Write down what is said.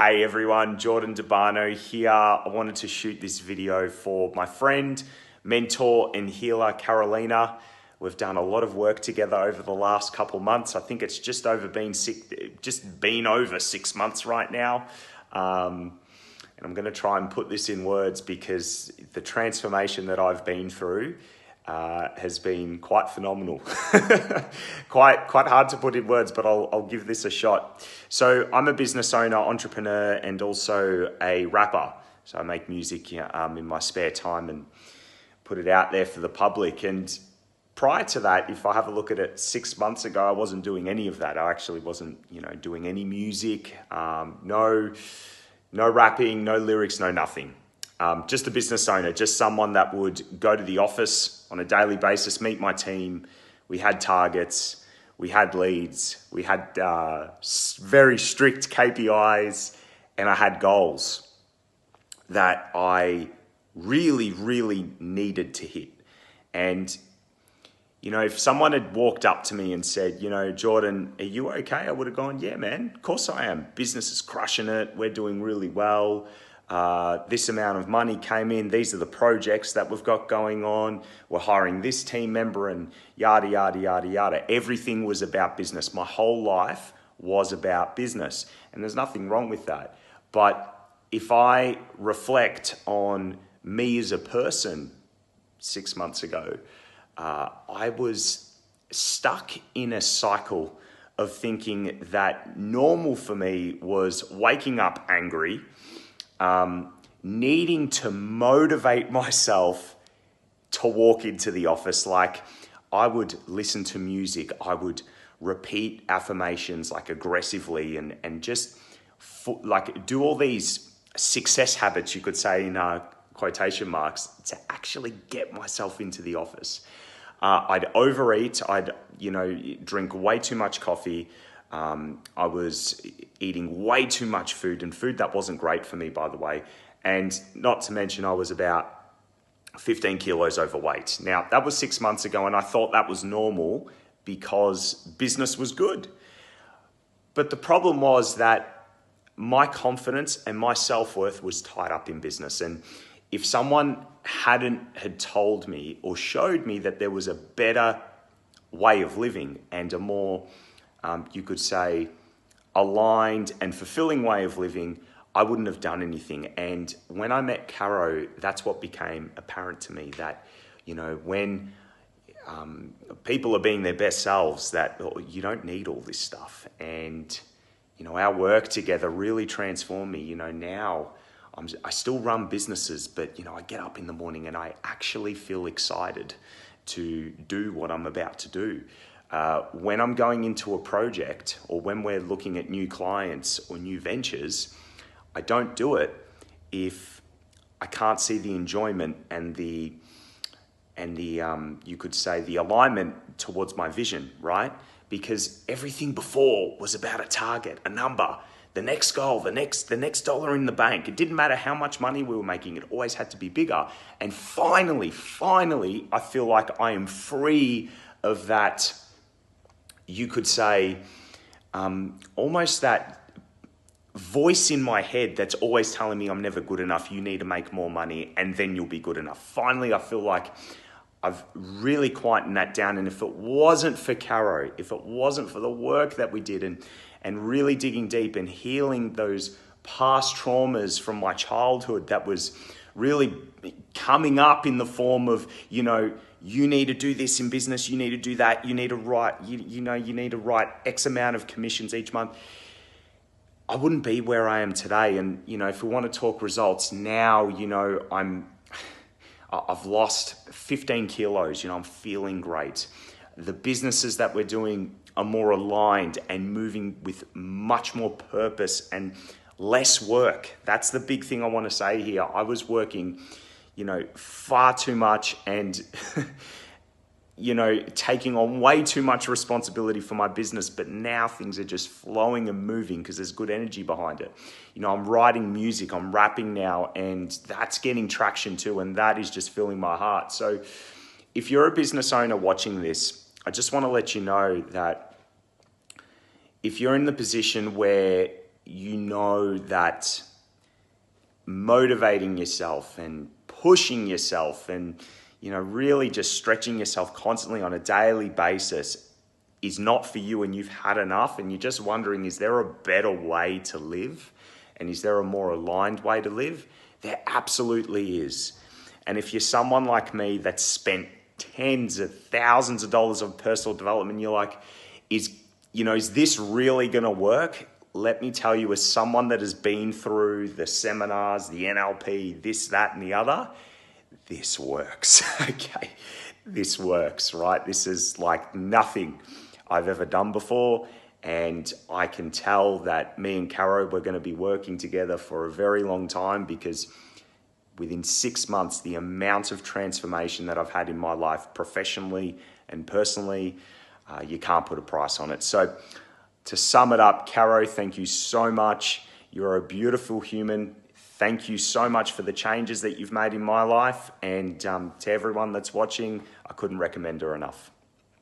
Hey everyone, Jordan Debano here. I wanted to shoot this video for my friend, mentor and healer, Karolina. We've done a lot of work together over the last couple months. I think it's just been over 6 months right now. And I'm going to try and put this in words because the transformation that I've been through has been quite phenomenal. quite hard to put in words, but I'll give this a shot. So I'm a business owner, entrepreneur, and also a rapper. So I make music in my spare time and put it out there for the public. And prior to that, if I have a look at it 6 months ago, I wasn't doing any of that. I actually wasn't, doing any music, no rapping, no lyrics, no nothing. Just a business owner, just someone that would go to the office on a daily basis, meet my team. We had targets, we had leads, we had very strict KPIs, and I had goals that I really needed to hit. And, if someone had walked up to me and said, Jordan, are you okay? I would have gone, yeah, man, of course I am. Business is crushing it. We're doing really well. This amount of money came in. These are the projects that we've got going on. We're hiring this team member and yada, yada, yada, yada. Everything was about business. My whole life was about business. And there's nothing wrong with that. But if I reflect on me as a person 6 months ago, I was stuck in a cycle of thinking that normal for me was waking up angry, needing to motivate myself to walk into the office. Like I would listen to music, I would repeat affirmations like aggressively and just do all these success habits, you could say in quotation marks, to actually get myself into the office. I'd overeat, I'd drink way too much coffee. I was eating way too much food, and food that wasn't great for me, by the way. And not to mention, I was about 15 kilos overweight. Now, that was 6 months ago, and I thought that was normal because business was good. But the problem was that my confidence and my self-worth was tied up in business. And if someone had told me or showed me that there was a better way of living and a more you could say, aligned and fulfilling way of living, I wouldn't have done anything. And when I met Caro, that's what became apparent to me, that, when people are being their best selves, that you don't need all this stuff. And, our work together really transformed me. Now I still run businesses, but, I get up in the morning and I actually feel excited to do what I'm about to do. When I'm going into a project or when we're looking at new clients or new ventures, I don't do it if I can't see the enjoyment and the you could say the alignment towards my vision, right? Because everything before was about a target, a number, the next goal, the next dollar in the bank. It didn't matter how much money we were making. It always had to be bigger. And finally, I feel like I am free of that, you could say, almost that voice in my head that's always telling me I'm never good enough, you need to make more money, and then you'll be good enough. Finally, I feel like I've really quietened that down, and if it wasn't for Caro, if it wasn't for the work that we did and really digging deep and healing those past traumas from my childhood that was really coming up in the form of, you need to do this in business, you need to do that, you need to write, you need to write X amount of commissions each month, I wouldn't be where I am today. And, if we want to talk results now, I've lost 15 kilos, I'm feeling great. The businesses that we're doing are more aligned and moving with much more purpose and less work. That's the big thing I want to say here. I was working, far too much and, taking on way too much responsibility for my business, but now things are just flowing and moving because there's good energy behind it. I'm writing music, I'm rapping now, and that's getting traction too, and that is just filling my heart. So if you're a business owner watching this, I just want to let you know that if you're in the position where you know that motivating yourself and pushing yourself and, really just stretching yourself constantly on a daily basis is not for you, and you've had enough, and you're just wondering, is there a better way to live? And is there a more aligned way to live? There absolutely is. And if you're someone like me that's spent tens of thousands of dollars on personal development, you're like, is this really going to work? Let me tell you, as someone that has been through the seminars, the NLP, this, that, and the other, this works. Okay, this works, right? This is like nothing I've ever done before. And I can tell that me and Caro, we're going to be working together for a very long time, because within 6 months, the amount of transformation that I've had in my life, professionally and personally, you can't put a price on it. So to sum it up, Caro, thank you so much. You're a beautiful human. Thank you so much for the changes that you've made in my life. And to everyone that's watching, I couldn't recommend her enough.